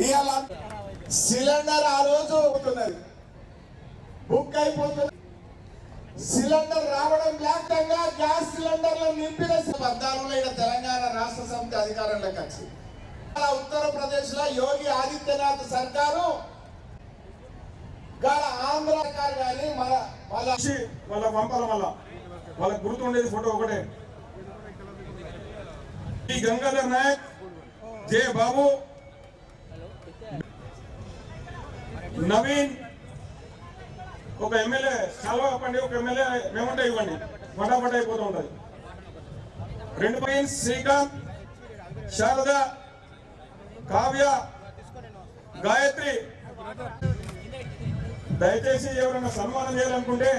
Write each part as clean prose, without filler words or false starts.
ఇవాళ సిలిండర్ ఆ రోజు అవుతున్నది, బుక్ అయిపోతుంది. సిలిండర్ రావడం లేకుండా గ్యాస్ సిలిండర్లు నింపిన 14లో తెలంగాణ రాష్ట్ర సమితి అధికారంలోకి వచ్చింది. ఉత్తరప్రదేశ్ లో యోగి ఆదిత్యనాథ్ సర్కారు, ఆంధ్ర సర్కారు కానీ వాళ్ళ పంపాల వల్ల వాళ్ళకి గుర్తుండేది ఫోటో ఒకటే, గంగాధర్ నాయక్, జే బాబు, నవీన్, ఒక ఎమ్మెల్యే సెలవు అప్పండి, ఒక ఎమ్మెల్యే మేముంటే ఇవ్వండి, ఫటాఫట అయిపోతూ ఉంటుంది. 2 పాయింట్స్ శ్రీకాంత్, శారద, కావ్య, గాయత్రి. దయచేసి ఎవరైనా సన్మానం చేయాలనుకుంటే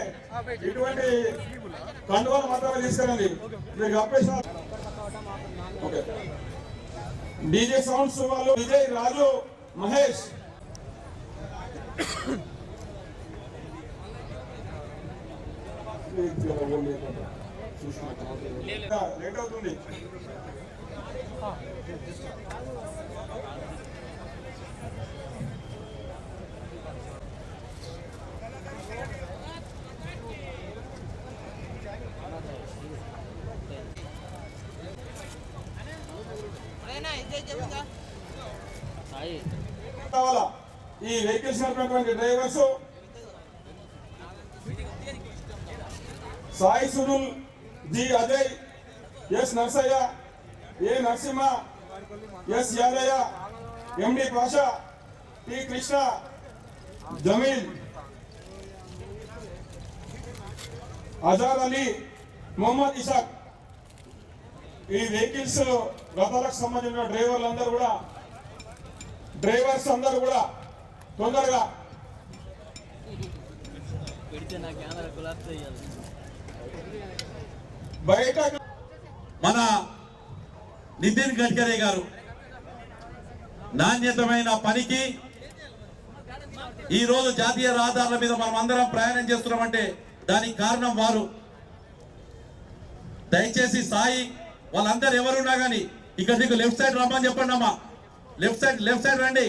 ఇటువంటి కండువాలు మాత్రమే తీసుకురండి. మీరు కప్పేసిన డీజే సౌండ్స్ వాళ్ళు విజయ్, రాజు, మహేష్. లేట్ అవుతుంది. ఈ వెహికల్స్ నడిపినటువంటి drivers Sai Surul, G Ajay, S Narsaiah, A Narasimha, S Yadaiah, MD Pasha, T Krishna, Jameel, Azhar Ali, Mohammed Ishaq. ఈ వెహికల్స్ గతాలకు సంబంధించిన డ్రైవర్స్ అందరూ కూడా తొందరగా బయట. మన నితిన్ గడ్కరీ గారు నాణ్యతమైన పనికి ఈ రోజు జాతీయ రహదారుల మీద మనం అందరం ప్రయాణం చేస్తున్నామంటే దానికి కారణం వారు. దయచేసి సాయి వాళ్ళందరూ ఎవరున్నా కానీ ఇక్కడ నీకు లెఫ్ట్ సైడ్ రమ్మని చెప్పండి అమ్మా. లెఫ్ట్ సైడ్ రండి.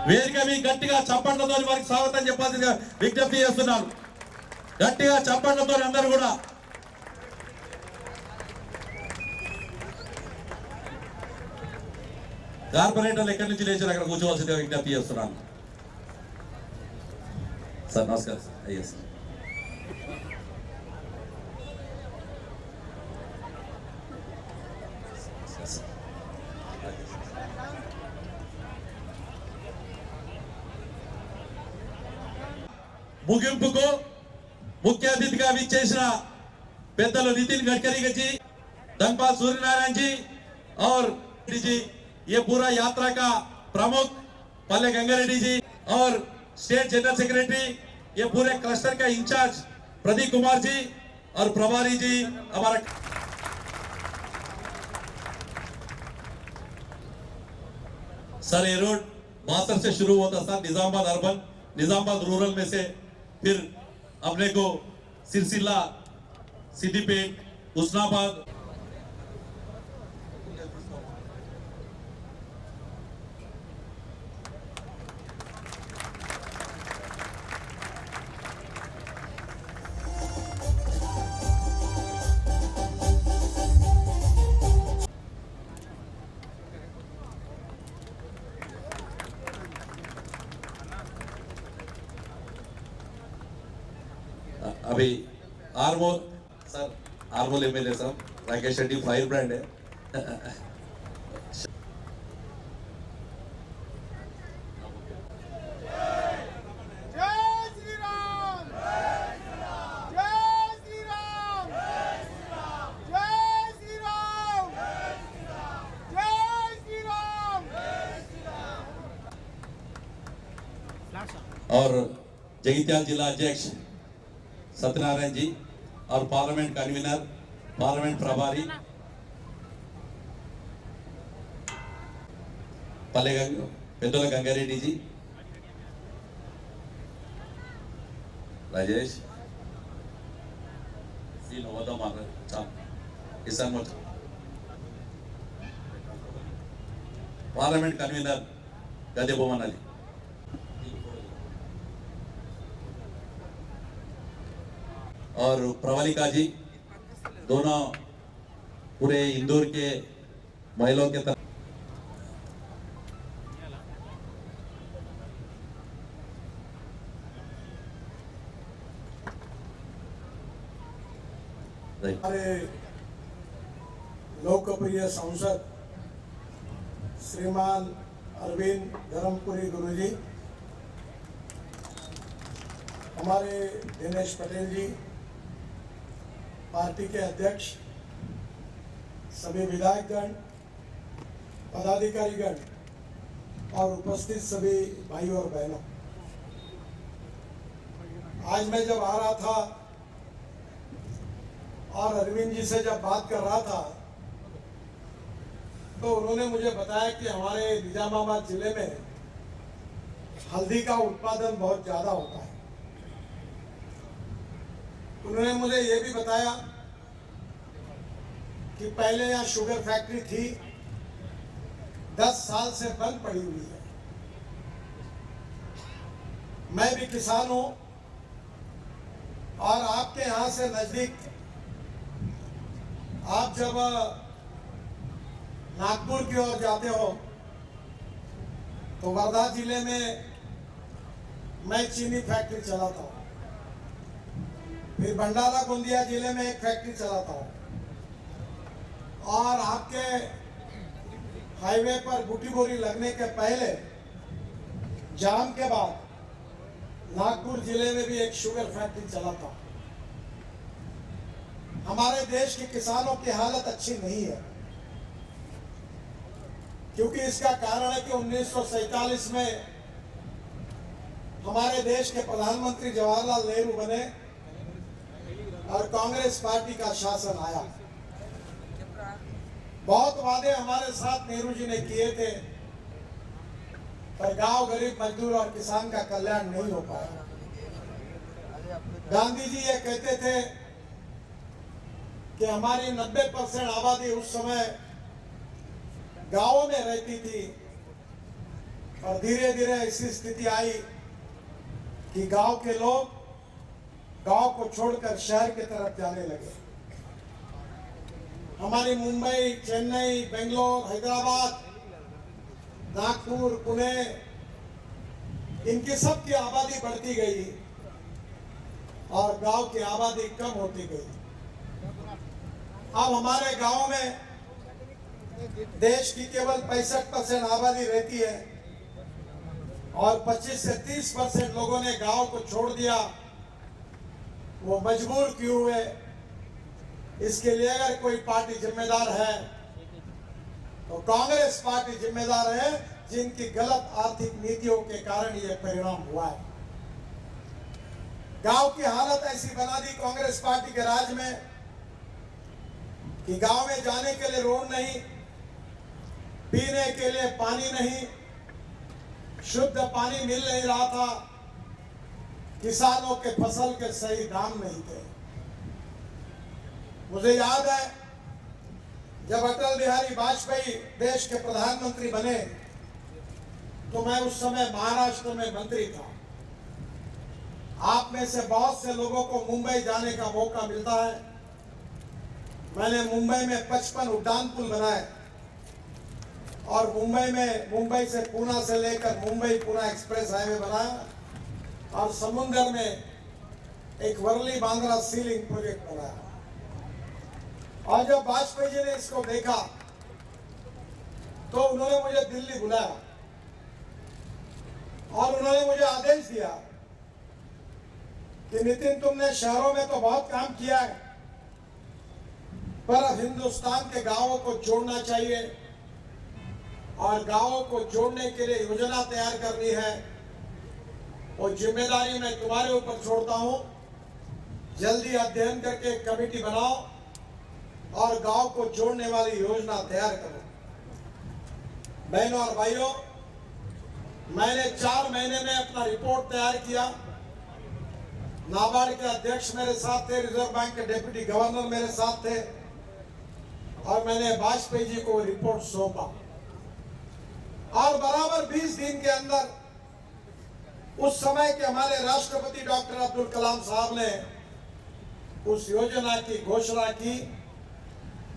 వేదిక మీ గట్టిగా చప్పట్లతో వారికి స్వాగతం చెప్పాల్సిందిగా విజ్ఞప్తి చేస్తున్నారు. గట్టిగా చప్పట్లతో అందరూ కూడా. కార్పొరేటర్లు ఎక్కడి నుంచి లేచారు అక్కడ కూర్చోవలసిందిగా విజ్ఞప్తి చేస్తున్నాను. సార్ నమస్కారం సార్. అయ్యా సార్. ముగింపుకు मुख्य अतिथि का विच्चेసిన पेद्दलु नितिन गडकरी जी, धनपाल सूर्यनारायण जी और जी, ये पूरा यात्रा का प्रमुख पल्ले गंगारेड्डी जी और स्टेट जनरल सेक्रेटरी, ये पूरे क्लस्टर का इंचार्ज प्रदीप कुमार जी और प्रभारी जी हमारा। सर ये रोड बासर से शुरू होता था, निजामाबाद अर्बन, निजामाबाद रूरल में से फिर अपने को सिरसिला, सिद्दीपेट, हुस्नाबाद, अभी आर्मोल सर, आर्मोल एमएलए साहब राकेश रेड्डी फायर ब्रांड है। और जगित्याल जिला अध्यक्ष सत्यनारायण जी और पार्लियामेंट कन्वीनर, पार्लियामेंट प्रभारी पेद्दल गंगारेड्डी जी, राजेश सी नवोदय इसान पार्लियामेंट कन्वीनर गदे बोमन अली और प्रवलिका जी, दोनों पूरे इंदौर के महिलाओं के तरफ हमारे लोकप्रिय सांसद श्रीमान अरविंद धर्मपुरी गुरुजी, हमारे दिनेश पटेल जी, पार्टी के अध्यक्ष, सभी विधायकगण, पदाधिकारीगण और उपस्थित सभी भाइयों और बहनों, आज मैं जब आ रहा था और अरविंद जी से जब बात कर रहा था तो उन्होंने मुझे बताया कि हमारे निजामाबाद जिले में हल्दी का उत्पादन बहुत ज्यादा होता है। उन्होंने मुझे ये भी बताया कि पहले यहाँ शुगर फैक्ट्री थी, 10 साल से बंद पड़ी हुई है। मैं भी किसान हूं और आपके यहाँ से नजदीक, आप जब नागपुर की ओर जाते हो तो वर्धा जिले में मैं चीनी फैक्ट्री चलाता हूँ, फिर भंडारा गोंदिया जिले में एक फैक्ट्री चलाता हूँ, और आपके हाईवे पर बूटी बोरी लगने के पहले जाम के बाद नागपुर जिले में भी एक शुगर फैक्ट्री चलाता हूँ। हमारे देश के किसानों की हालत अच्छी नहीं है, क्योंकि इसका कारण है कि 1947 में हमारे देश के प्रधानमंत्री जवाहरलाल नेहरू बने और कांग्रेस पार्टी का शासन आया। बहुत वादे हमारे साथ नेहरू जी ने किए थे, पर गांव, गरीब, मजदूर और किसान का कल्याण नहीं हो पाया। गांधी जी ये कहते थे कि हमारी 90% आबादी उस समय गांवों में रहती थी, और धीरे धीरे ऐसी स्थिति आई कि गांव के लोग गांव को छोड़कर शहर की तरफ जाने लगे। हमारी मुंबई, चेन्नई, बेंगलोर, हैदराबाद, नागपुर, पुणे, इनकी सबकी आबादी बढ़ती गई और गांव की आबादी कम होती गई। अब हमारे गांव में देश की केवल 65% आबादी रहती है और 25 से 30% लोगों ने गांव को छोड़ दिया। वो मजबूर क्यों हुए? इसके लिए अगर कोई पार्टी जिम्मेदार है तो कांग्रेस पार्टी जिम्मेदार है, जिनकी गलत आर्थिक नीतियों के कारण ये परिणाम हुआ है। गांव की हालत ऐसी बना दी कांग्रेस पार्टी के राज में कि गांव में जाने के लिए रोड नहीं, पीने के लिए पानी नहीं, शुद्ध पानी मिल नहीं रहा था, किसानों के फसल के सही दाम नहीं थे। मुझे याद है जब अटल बिहारी वाजपेयी देश के प्रधानमंत्री बने तो मैं उस समय महाराष्ट्र में मंत्री था। आप में से बहुत से लोगों को मुंबई जाने का मौका मिलता है। मैंने मुंबई में 55 उड़ान पुल बनाए और मुंबई से पूना से लेकर मुंबई पुणे एक्सप्रेस हाईवे बनाया, और समुद्र में एक वर्ली बांद्रा सीलिंग प्रोजेक्ट बनाया। और जब वाजपेयी जी ने इसको देखा तो उन्होंने मुझे दिल्ली बुलाया और उन्होंने मुझे आदेश दिया कि नितिन, तुमने शहरों में तो बहुत काम किया है, पर अब हिंदुस्तान के गांवों को जोड़ना चाहिए और गांवों को जोड़ने के लिए योजना तैयार करनी है। और जिम्मेदारी मैं तुम्हारे ऊपर छोड़ता हूं। जल्दी अध्ययन करके कमेटी बनाओ और गांव को जोड़ने वाली योजना तैयार करो। बहनों और भाइयों, मैंने 4 महीने में अपना रिपोर्ट तैयार किया। नाबार्ड के अध्यक्ष मेरे साथ थे, रिजर्व बैंक के डिप्टी गवर्नर मेरे साथ थे, और मैंने वाजपेयी जी को रिपोर्ट सौंपा। और बराबर 20 दिन के अंदर उस समय के हमारे राष्ट्रपति डॉक्टर अब्दुल कलाम साहब ने उस योजना की घोषणा की,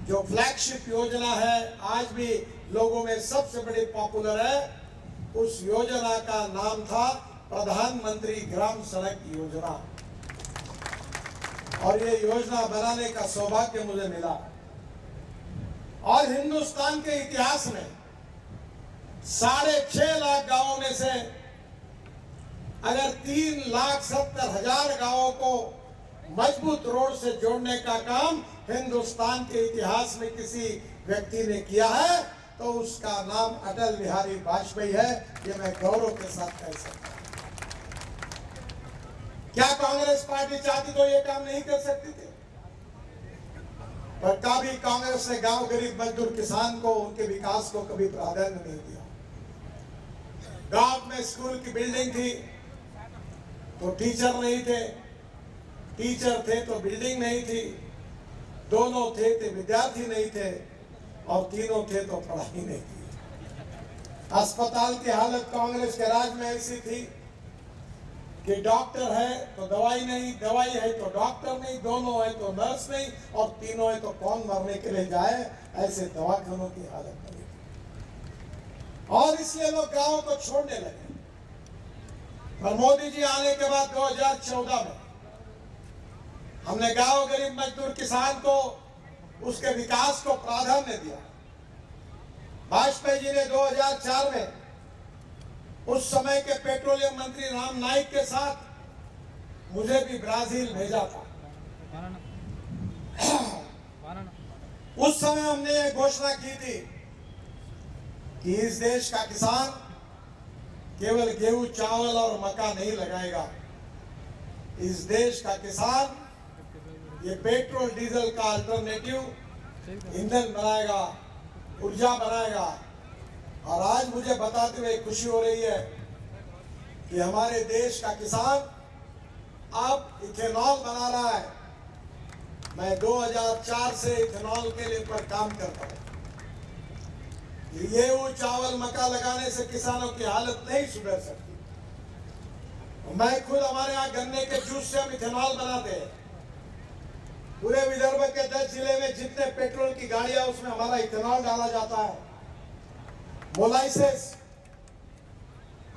जो फ्लैगशिप योजना है, आज भी लोगों में सबसे बड़ी पॉपुलर है। उस योजना का नाम था प्रधानमंत्री ग्राम सड़क योजना, और ये योजना बनाने का सौभाग्य मुझे मिला। और हिंदुस्तान के इतिहास में 6.5 लाख गांवों में से अगर 3,70,000 गांवों को मजबूत रोड से जोड़ने का काम हिंदुस्तान के इतिहास में किसी व्यक्ति ने किया है तो उसका नाम अटल बिहारी वाजपेयी है। ये मैं गौरव के साथ कह सकता हूं। क्या कांग्रेस पार्टी चाहती तो ये काम नहीं कर सकती थी? पर कभी कांग्रेस ने गांव गरीब मजदूर किसान को, उनके विकास को कभी प्राधान्य नहीं दिया। गांव में स्कूल की बिल्डिंग थी तो टीचर नहीं थे, टीचर थे तो बिल्डिंग नहीं थी, दोनों थे तो विद्यार्थी नहीं थे, और तीनों थे तो पढ़ाई नहीं थी। अस्पताल की हालत कांग्रेस के राज में ऐसी थी कि डॉक्टर है तो दवाई नहीं, दवाई है तो डॉक्टर नहीं, दोनों है तो नर्स नहीं, और तीनों है तो कौन मरने के लिए जाए, ऐसे दवाखानों की हालत बनी थी। और इसलिए लोग गांव को छोड़ने लगे। पर मोदी जी आने के बाद 2014 में हमने गांव गरीब मजदूर किसान को, उसके विकास को प्राधान्य दिया। वाजपेयी जी ने 2004 में उस समय के पेट्रोलियम मंत्री राम नाइक के साथ मुझे भी ब्राजील भेजा था। उस समय हमने ये घोषणा की थी कि इस देश का किसान केवल गेहूं, चावल और मक्का नहीं लगाएगा। इस देश का किसान ये पेट्रोल डीजल का अल्टरनेटिव ईंधन बनाएगा, ऊर्जा बनाएगा। और आज मुझे बताते हुए खुशी हो रही है कि हमारे देश का किसान अब इथेनॉल बना रहा है। मैं 2004 से इथेनॉल के लिए पर काम करता हूँ। गेहूं, चावल, मक्का लगाने से किसानों की हालत नहीं सुधर सकती। मैं खुद, हमारे यहाँ गन्ने के जूस से हम इथेनॉल बनाते हैं। पूरे विदर्भ के 10 जिले में जितने पेट्रोल की गाड़ियां, उसमें हमारा इथेनॉल डाला जाता है। मोलाइसेस,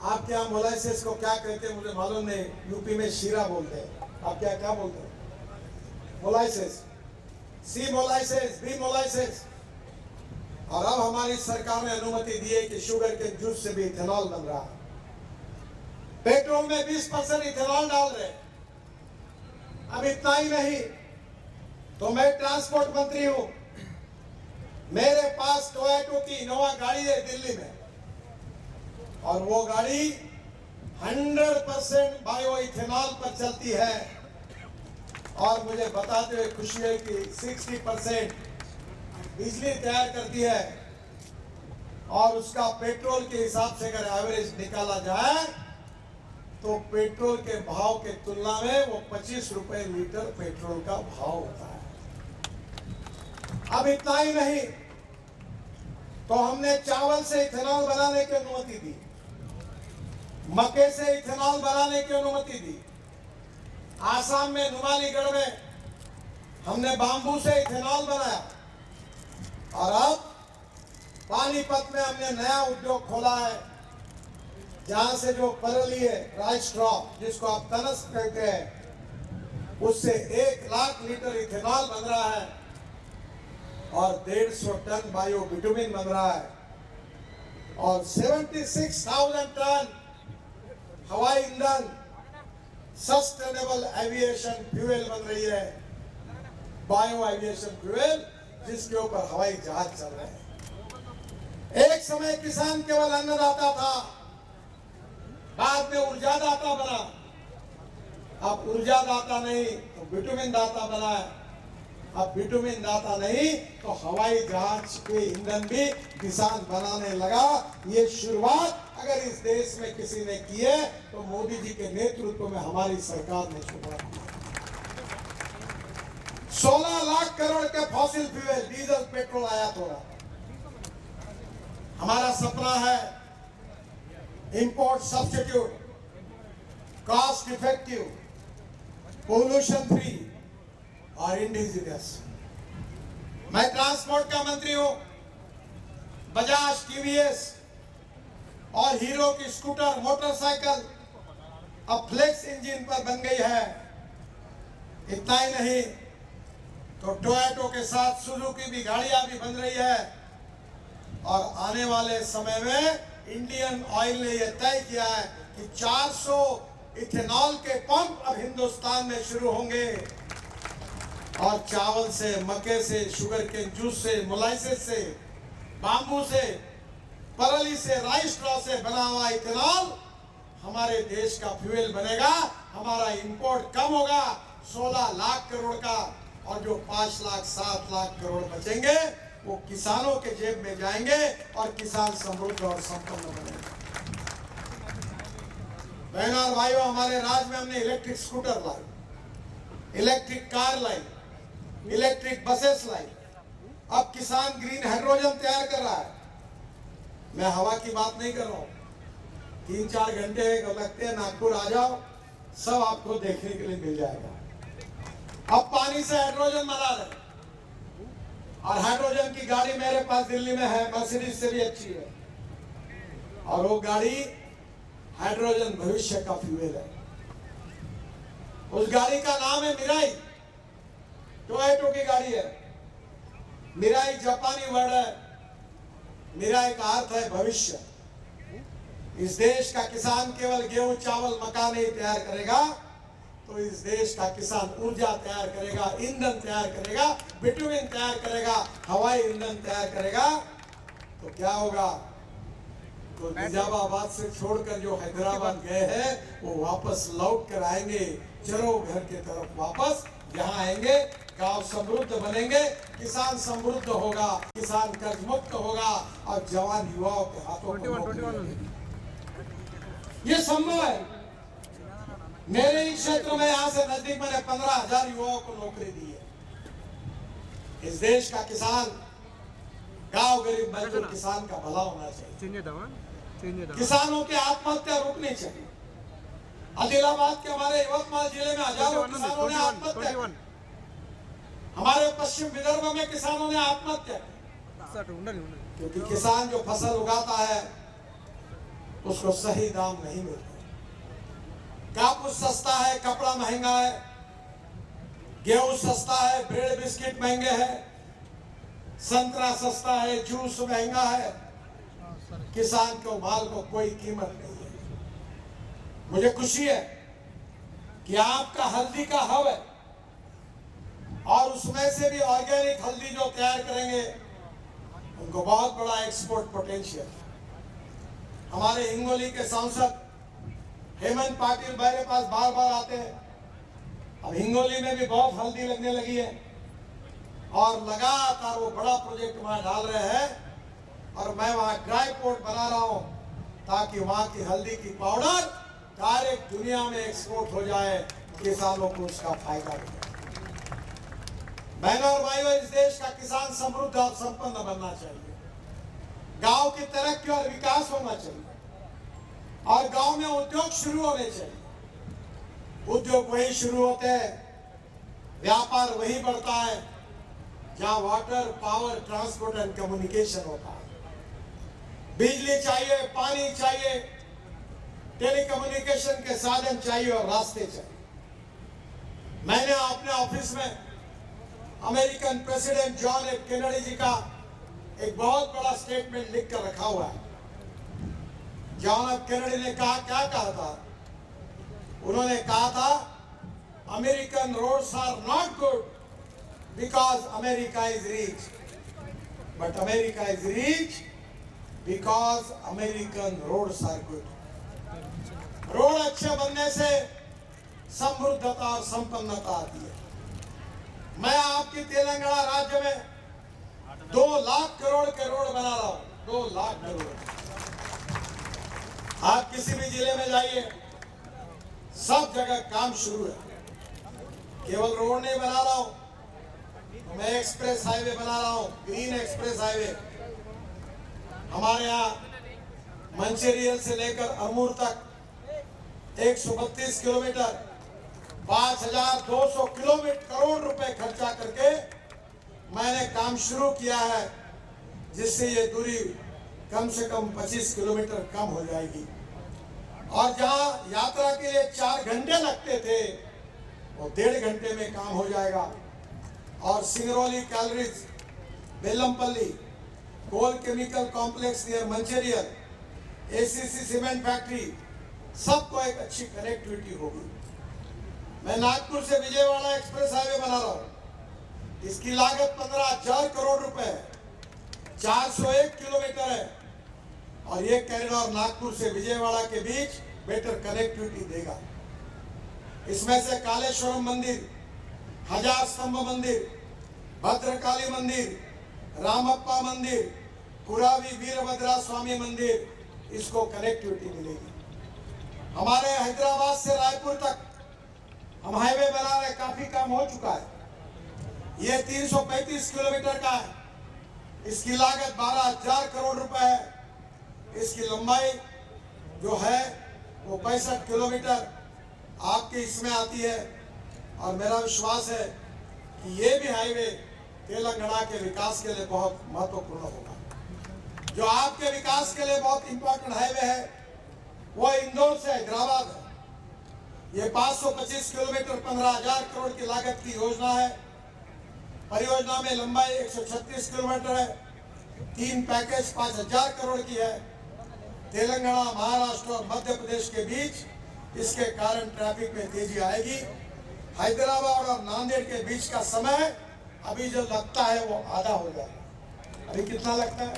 आप क्या मोलाइसेस को क्या कहते हैं मुझे मालूम नहीं, यूपी में शीरा बोलते हैं, आप क्या बोलते हैं? मोलाइसेस, सी मोलाइसेस, बी मोलाइसेस। और अब हमारी सरकार ने अनुमति दी है कि शुगर के जूस से भी इथेनॉल बन रहा है। पेट्रोल में 20% इथेनॉल डाल रहे। अब इतना ही नहीं, तो मैं ट्रांसपोर्ट मंत्री हूं, मेरे पास टोयोटा की इनोवा गाड़ी है दिल्ली में, और वो गाड़ी 100% बायो इथेनॉल पर चलती है। और मुझे बताते हुए खुशी है कि 60% बिजली तैयार करती है। और उसका पेट्रोल के हिसाब से अगर एवरेज निकाला जाए तो पेट्रोल के भाव के तुलना में वो 25 रुपए लीटर पेट्रोल का भाव होता है। अब इतना ही नहीं, तो हमने चावल से इथेनॉल बनाने की अनुमति दी, मक्के से इथेनॉल बनाने की अनुमति दी। आसाम में नुमालीगढ़ में हमने बांबू से इथेनॉल बनाया। और अब पानीपत में हमने नया उद्योग खोला है, जहां से जो परली है, राइस क्रॉप जिसको आप तनस कहते हैं, उससे 1 लाख लीटर इथेनॉल बन रहा है और 150 टन बायो बिटुमिन बन रहा है और 76,000 टन हवाई ईंधन सस्टेनेबल एविएशन फ्यूल बन रही है, बायो एविएशन फ्यूल, जिसके ऊपर हवाई जहाज चल रहे हैं। एक समय किसान केवल अन्नदाता था, बाद में ऊर्जादाता बना। अब ऊर्जादाता नहीं तो बिटुमिन दाता बना है। अब बिटुमिन दाता नहीं तो हवाई जहाज के ईंधन भी किसान बनाने लगा। ये शुरुआत अगर इस देश में किसी ने की है तो मोदी जी के नेतृत्व में हमारी सरकार ने शुरुआत की। 16 लाख करोड़ के फॉसिल फ्यूल, डीजल, पेट्रोल आयात हो रहा। हमारा सपना है import substitute, cost effective, pollution free और इंडिजिनियस। मैं ट्रांसपोर्ट का मंत्री हूं। बजाज, टीवीएस और हीरो की स्कूटर, मोटरसाइकिल अब फ्लेक्स इंजन पर बन गई है। इतना ही नहीं तो टोयोटो के साथ सुजुकी भी गाड़ियां भी बन रही है और आने वाले समय में इंडियन ऑयल ने यह तय किया है कि 400 इथेनॉल के पंप अब हिंदुस्तान में शुरू होंगे और चावल से, मक्के से, शुगर केन जूस से, मोलाइसिस से, बाम्बू से, परली से, राइस स्ट्रॉ से बना हुआ इथेनॉल हमारे देश का फ्यूल बनेगा। हमारा इंपोर्ट कम होगा 16 लाख करोड़ का, और जो 5 लाख 7 लाख करोड़ बचेंगे वो किसानों के जेब में जाएंगे और किसान समृद्ध और संपन्न बनेंगे। बहनों और भाइयों, हमारे राज्य में हमने इलेक्ट्रिक स्कूटर लाई, इलेक्ट्रिक कार लाई, इलेक्ट्रिक बसेस लाई। अब किसान ग्रीन हाइड्रोजन तैयार कर रहा है। मैं हवा की बात नहीं कर रहा हूं। 3-4 घंटे लगते हैं, नागपुर आ जाओ, सब आपको देखने के लिए मिल जाएगा। अब पानी से हाइड्रोजन बना रहे, और हाइड्रोजन की गाड़ी मेरे पास दिल्ली में है, मर्सिडीज से भी अच्छी है, और वो गाड़ी हाइड्रोजन भविष्य का फ्यूल है। उस गाड़ी का नाम है मिराई, टोयोटो की गाड़ी है। मिराई जापानी वर्ड है। मिराई का अर्थ है भविष्य। इस देश का किसान केवल गेहूं, चावल, मक्का नहीं तैयार करेगा, तो इस देश का किसान ऊर्जा तैयार करेगा, ईंधन तैयार करेगा, बिटुमिन तैयार करेगा, हवाई ईंधन तैयार करेगा। तो क्या होगा? तो निजामाबाद से छोड़कर जो हैदराबाद गए हैं वो वापस लौट कर आएंगे, चलो घर के तरफ वापस यहाँ आएंगे। गांव समृद्ध बनेंगे, किसान समृद्ध होगा, किसान कर्ज मुक्त होगा और जवान युवाओं के हाथों में ये संभव है। मेरे ही क्षेत्र में यहाँ से नजदीक मैंने 15,000 युवाओं को नौकरी दी है। इस देश का किसान, गांव गरीब मजदूर किसान का भला होना चाहिए। किसानों की आत्महत्या रुकनी चाहिए। आदिलाबाद के हमारे यवतमाल जिले में हजारों किसानों ने आत्महत्या की। हमारे पश्चिम विदर्भ में किसानों ने आत्महत्या की, क्योंकि किसान जो फसल उगाता है उसको सही दाम नहीं मिलता। कापूस सस्ता है, कपड़ा महंगा है, गेहूं सस्ता है, ब्रेड बिस्किट महंगे हैं, संतरा सस्ता है, जूस महंगा है। किसान को माल को कोई कीमत नहीं है। मुझे खुशी है कि आपका हल्दी का हब है, और उसमें से भी ऑर्गेनिक हल्दी जो तैयार करेंगे उनको बहुत बड़ा एक्सपोर्ट पोटेंशियल। हमारे हिंगोली के सांसद हेमंत पाटिल मेरे पास बार बार आते हैं। अब हिंगोली में भी बहुत हल्दी लगने लगी है और लगातार वो बड़ा प्रोजेक्ट वहां डाल रहे हैं, और मैं वहां ड्राई पोर्ट बना रहा हूं ताकि वहां की हल्दी की पाउडर डायरेक्ट दुनिया में एक्सपोर्ट हो जाए, किसानों को उसका फायदा मिले। बहनों और भाइयों, इस देश का किसान समृद्ध और संपन्न बनना चाहिए। गांव की तरक्की और विकास होना चाहिए, और गांव में उद्योग शुरू होने चाहिए। उद्योग वही शुरू होते हैं, व्यापार वही बढ़ता है जहां water, power, transport and communication होता है। बिजली चाहिए, पानी चाहिए, टेलीकम्युनिकेशन के साधन चाहिए और रास्ते चाहिए। मैंने अपने ऑफिस में American president John F Kennedy ji का एक बहुत बड़ा स्टेटमेंट लिख कर रखा हुआ है। जॉन एफ कैनेडी ने कहा, क्या कहा था? उन्होंने कहा था, American roads are not good because America is rich, but America is rich because American roads are good. Road अच्छे बनने से समृद्धता और संपन्नता आती है। मैं आपकी तेलंगाना राज्य में 2 लाख करोड़ के रोड बना रहा हूं, 2 लाख करोड़। आप किसी भी जिले में जाइए, सब जगह काम शुरू है। केवल रोड नहीं बना रहा हूं, मैं एक्सप्रेस हाईवे बना रहा हूं, ग्रीन एक्सप्रेस हाईवे। हमारे यहाँ मंचेरियल से लेकर अमूर तक 132 किलोमीटर 5,200 करोड़ रुपए खर्चा करके मैंने काम शुरू किया है, जिससे ये दूरी कम से कम 25 किलोमीटर कम हो जाएगी। और जहां यात्रा के लिए 4 घंटे लगते थे वो 1.5 घंटे में काम हो जाएगा। और Singrauli collieries, Bellampalli, coal chemical complex near Mancherial, ACC cement factory, सबको एक अच्छी कनेक्टिविटी होगी। मैं नागपुर से विजयवाड़ा एक्सप्रेस हाईवे बना रहा हूं, इसकी लागत 15,000 करोड़ रुपए है, 401 किलोमीटर है। और ये कॉरिडोर नागपुर से विजयवाड़ा के बीच बेटर कनेक्टिविटी देगा। इसमें से कालेश्वरम मंदिर, हजार स्तंभ मंदिर, भद्रकाली मंदिर, रामप्पा मंदिर, कुरावी वीरभद्रा स्वामी मंदिर, इसको कनेक्टिविटी मिलेगी। हमारे हैदराबाद से रायपुर तक हम हाईवे बना रहे, काफी काम हो चुका है। ये 335 किलोमीटर का है, इसकी लागत 12,000 करोड़ रुपए है। इसकी लंबाई जो है वो 65 किलोमीटर आपके इसमें आती है। और मेरा विश्वास है कि ये भी हाईवे तेलंगाना के विकास के लिए बहुत महत्वपूर्ण होगा। जो आपके विकास के लिए बहुत इंपॉर्टेंट हाईवे है वो इंदौर से हैदराबाद है। ये 525 किलोमीटर 15,000 करोड़ की लागत की योजना है। परियोजना में लंबाई 136 किलोमीटर है, 3 पैकेज 5,000 करोड़ की है। तेलंगाना, महाराष्ट्र और मध्य प्रदेश के बीच इसके कारण ट्रैफिक में तेजी आएगी। हैदराबाद और नांदेड़ के बीच का समय अभी जो लगता है वो आधा हो जाएगा। अभी कितना लगता है?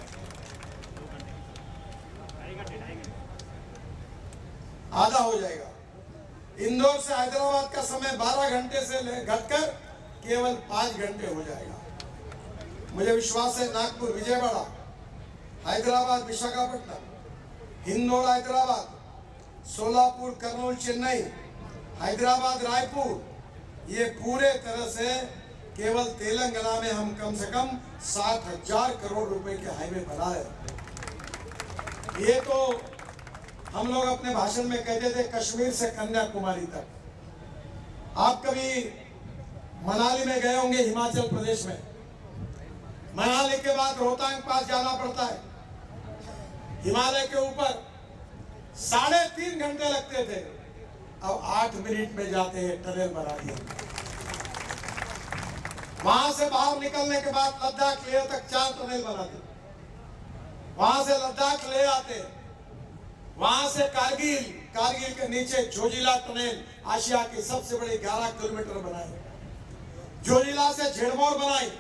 आधा हो जाएगा। इंदौर से हैदराबाद का समय 12 घंटे से घटकर केवल 5 घंटे हो जाएगा। मुझे विश्वास है नागपुर, विजयवाड़ा, हैदराबाद, विशाखापट्टनम, इंदौर, हैदराबाद, सोलापुर, कर्नूल, चेन्नई, हैदराबाद, रायपुर, ये पूरे तरह से केवल तेलंगाना में हम कम से कम 60,000 करोड़ रुपए के हाईवे बना रहे। ये तो हम लोग अपने भाषण में कहते थे कश्मीर से कन्याकुमारी तक। आप कभी मनाली में गए होंगे, हिमाचल प्रदेश में। मनाली के बाद रोहतांग पास जाना पड़ता है, हिमालय के ऊपर 3.5 घंटे लगते थे, अब 8 मिनट में जाते हैं, टनल बना दिया। वहां से बाहर निकलने के बाद लद्दाख लेह तक 4 टनल बनाते, वहां से लद्दाख ले आते, वहां से कारगिल के नीचे जोजिला टनल, आशिया की सबसे बड़ी 11 किलोमीटर बनाई, जोजिला से झेड़मौर बनाई,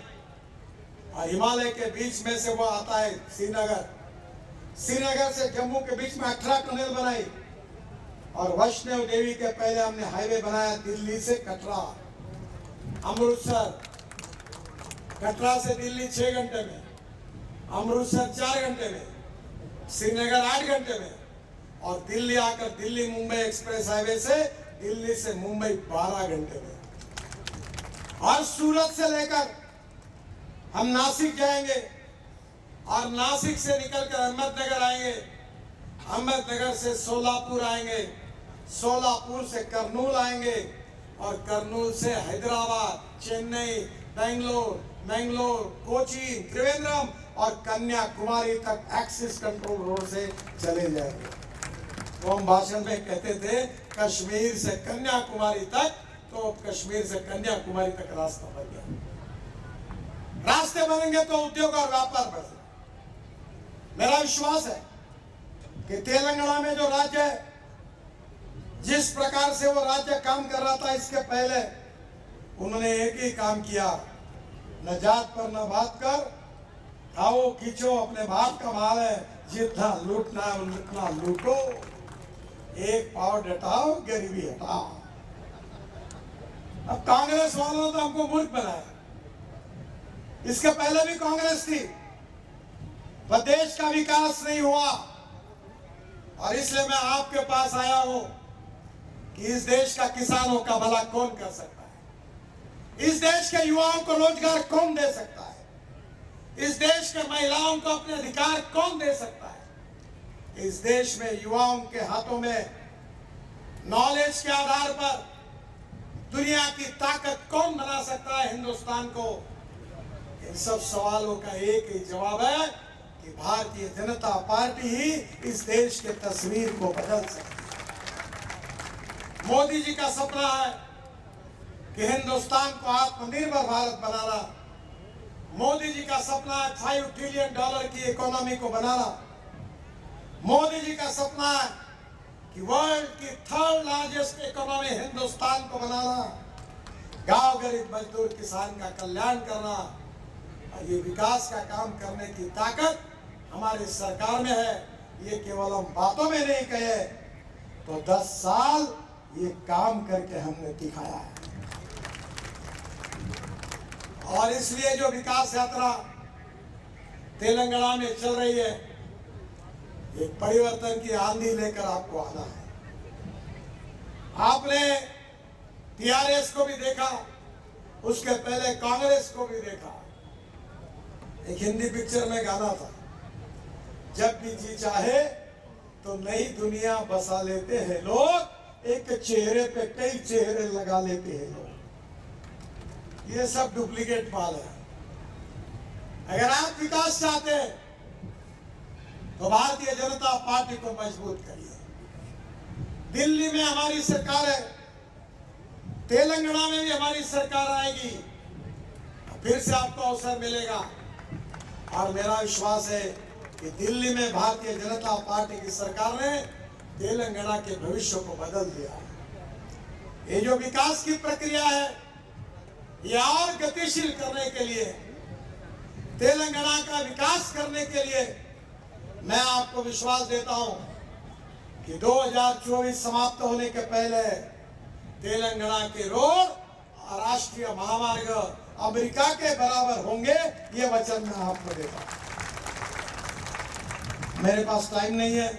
और हिमालय के बीच में से वो आता है श्रीनगर से जम्मू के बीच में 18 टनल बनाई। और वैष्णव देवी के पहले हमने हाईवे बनाया दिल्ली से कटरा, अमृतसर, कटरा से दिल्ली 6 घंटे में, अमृतसर 4 घंटे में, श्रीनगर 8 घंटे में, और दिल्ली आकर दिल्ली मुंबई एक्सप्रेस हाईवे से दिल्ली से मुंबई 12 घंटे में। और सूरत से लेकर हम नासिक जाएंगे, और नासिक से निकलकर अहमदनगर आएंगे, अहमदनगर से सोलापुर आएंगे, सोलापुर से कर्नूल आएंगे, और कर्नूल से हैदराबाद, चेन्नई, मैंगलोर, कोची, त्रिवेंद्रम और कन्याकुमारी तक एक्सिस कंट्रोल रोड से चले जाएंगे। तो हम भाषण में कहते थे कश्मीर से कन्याकुमारी तक, तो कश्मीर से कन्याकुमारी तक रास्ता बन गया। रास्ते बनेंगे तो उद्योग और व्यापार बढ़ेगा। मेरा विश्वास है कि तेलंगाना में जो राज्य है, जिस प्रकार से वो राज्य काम कर रहा था इसके पहले, उन्होंने एक ही काम किया, न जात पर न बात कर, खाओ खींचो, अपने बाप का माल है, जितना लूटना है उतना लूटो, एक पाव डटाओ, गरीबी हटाओ। अब कांग्रेस वालों ने तो हमको मूर्ख बनाया। इसके पहले भी कांग्रेस थी, पर देश का विकास नहीं हुआ। और इसलिए मैं आपके पास आया हूं कि इस देश का किसानों का भला कौन कर सकता है, इस देश के युवाओं को रोजगार कौन दे सकता है, इस देश के महिलाओं को अपने अधिकार कौन दे सकता है, इस देश में युवाओं के हाथों में नॉलेज के आधार पर दुनिया की ताकत कौन बना सकता है हिंदुस्तान को, इन सब सवालों का एक ही जवाब है कि भारतीय जनता पार्टी ही इस देश के तस्वीर को बदल सकती है। मोदी जी का सपना है कि हिंदुस्तान को आत्मनिर्भर भारत बनाना। मोदी जी का सपना है $5 ट्रिलियन की इकोनॉमी को बनाना। मोदी जी का सपना है कि वर्ल्ड की 3rd लार्जेस्ट इकोनॉमी हिंदुस्तान को बनाना, गांव गरीब मजदूर किसान का कल्याण करना। और ये विकास का काम करने की ताकत हमारी सरकार में है। ये केवल हम बातों में नहीं कहे, तो 10 साल ये काम करके हमने दिखाया है। और इसलिए जो विकास यात्रा तेलंगाना में चल रही है, एक परिवर्तन की आंधी लेकर आपको आना है। आपने टीआरएस को भी देखा, उसके पहले कांग्रेस को भी देखा। एक हिंदी पिक्चर में गाना था, जब भी जी चाहे तो नई दुनिया बसा लेते हैं लोग, एक चेहरे पे कई चेहरे लगा लेते हैं लोग। ये सब डुप्लीकेट माल है। अगर आप विकास चाहते हैं तो भारतीय जनता पार्टी को मजबूत करिए। दिल्ली में हमारी सरकार है, तेलंगाना में भी हमारी सरकार आएगी, फिर से आपको अवसर मिलेगा। और मेरा विश्वास है कि दिल्ली में भारतीय जनता पार्टी की सरकार ने तेलंगाना के भविष्य को बदल दिया। ये जो विकास की प्रक्रिया है, ये और गतिशील करने के लिए, तेलंगाना का विकास करने के लिए मैं आपको विश्वास देता हूं कि 2024 समाप्त होने के पहले तेलंगाना के रोड और राष्ट्रीय महामार्ग अमेरिका के बराबर होंगे। ये वचन मैं आपको देता हूं। मेरे पास टाइम नहीं है,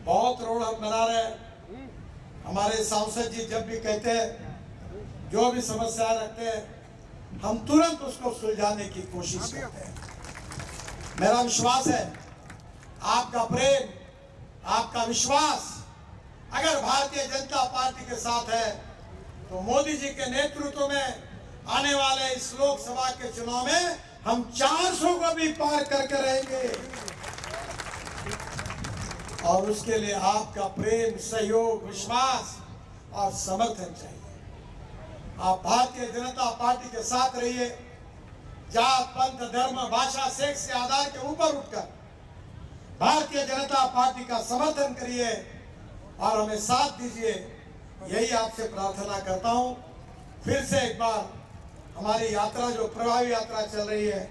बहुत रोड हम बना रहे हैं। हमारे सांसद जी जब भी कहते हैं, जो भी समस्या रखते हैं, हम तुरंत उसको सुलझाने की कोशिश करते हैं। मेरा विश्वास है, आपका प्रेम, आपका विश्वास अगर भारतीय जनता पार्टी के साथ है, तो मोदी जी के नेतृत्व में आने वाले इस लोकसभा के चुनाव में हम 400 को भी पार करके रहेंगे। और उसके लिए आपका प्रेम, सहयोग, विश्वास और समर्थन चाहिए। आप भारतीय जनता पार्टी के साथ रहिए। जात, पंथ, धर्म, भाषा, सेक्स के आधार के ऊपर उठकर भारतीय जनता पार्टी का समर्थन करिए और हमें साथ दीजिए। यही आपसे प्रार्थना करता हूं। फिर से एक बार हमारी यात्रा, जो प्रभावी यात्रा चल रही है,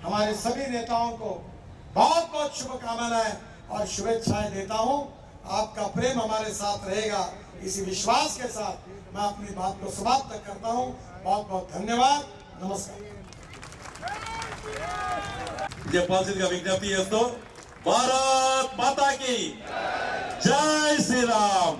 हमारे सभी नेताओं को बहुत बहुत शुभकामनाएं और शुभेच्छाएं देता हूं। आपका प्रेम हमारे साथ रहेगा, इसी विश्वास के साथ मैं अपनी बात को समाप्त करता हूं। बहुत बहुत धन्यवाद। नमस्कार। చెప్పాల్సిందిగా విజ్ఞప్తి చేస్తూ భారత్ మాతా की जय श्री राम।